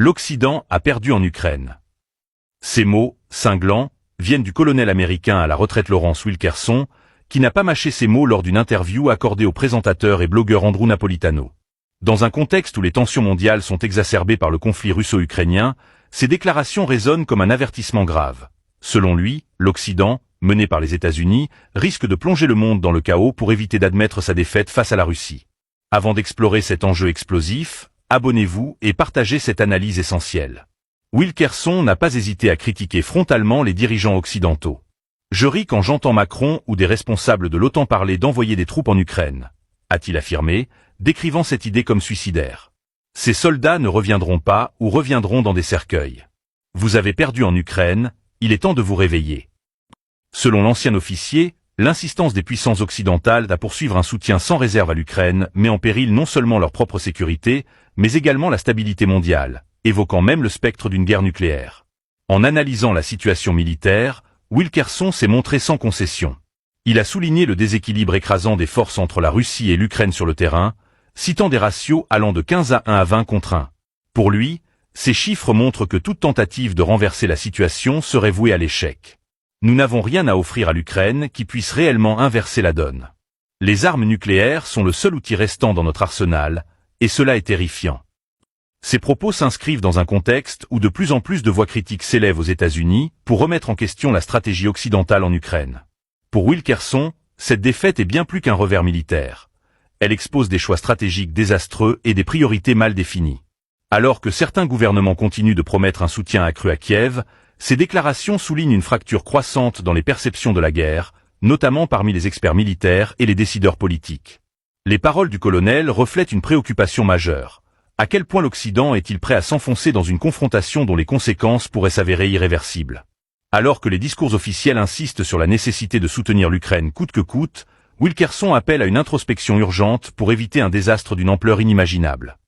L'Occident a perdu en Ukraine. Ces mots, cinglants, viennent du colonel américain à la retraite Lawrence Wilkerson, qui n'a pas mâché ses mots lors d'une interview accordée au présentateur et blogueur Andrew Napolitano. Dans un contexte où les tensions mondiales sont exacerbées par le conflit russo-ukrainien, ces déclarations résonnent comme un avertissement grave. Selon lui, l'Occident, mené par les États-Unis, risque de plonger le monde dans le chaos pour éviter d'admettre sa défaite face à la Russie. Avant d'explorer cet enjeu explosif, abonnez-vous et partagez cette analyse essentielle. Wilkerson n'a pas hésité à critiquer frontalement les dirigeants occidentaux. « Je ris quand j'entends Macron ou des responsables de l'OTAN parler d'envoyer des troupes en Ukraine », a-t-il affirmé, décrivant cette idée comme suicidaire. « Ces soldats ne reviendront pas ou reviendront dans des cercueils. Vous avez perdu en Ukraine, il est temps de vous réveiller. » Selon l'ancien officier, l'insistance des puissances occidentales à poursuivre un soutien sans réserve à l'Ukraine met en péril non seulement leur propre sécurité, mais également la stabilité mondiale, évoquant même le spectre d'une guerre nucléaire. En analysant la situation militaire, Wilkerson s'est montré sans concession. Il a souligné le déséquilibre écrasant des forces entre la Russie et l'Ukraine sur le terrain, citant des ratios allant de 15 à 1 à 20 contre 1. Pour lui, ces chiffres montrent que toute tentative de renverser la situation serait vouée à l'échec. Nous n'avons rien à offrir à l'Ukraine qui puisse réellement inverser la donne. Les armes nucléaires sont le seul outil restant dans notre arsenal, et cela est terrifiant. Ces propos s'inscrivent dans un contexte où de plus en plus de voix critiques s'élèvent aux États-Unis pour remettre en question la stratégie occidentale en Ukraine. Pour Wilkerson, cette défaite est bien plus qu'un revers militaire. Elle expose des choix stratégiques désastreux et des priorités mal définies. Alors que certains gouvernements continuent de promettre un soutien accru à Kiev, ces déclarations soulignent une fracture croissante dans les perceptions de la guerre, notamment parmi les experts militaires et les décideurs politiques. Les paroles du colonel reflètent une préoccupation majeure. À quel point l'Occident est-il prêt à s'enfoncer dans une confrontation dont les conséquences pourraient s'avérer irréversibles? Alors que les discours officiels insistent sur la nécessité de soutenir l'Ukraine coûte que coûte, Wilkerson appelle à une introspection urgente pour éviter un désastre d'une ampleur inimaginable.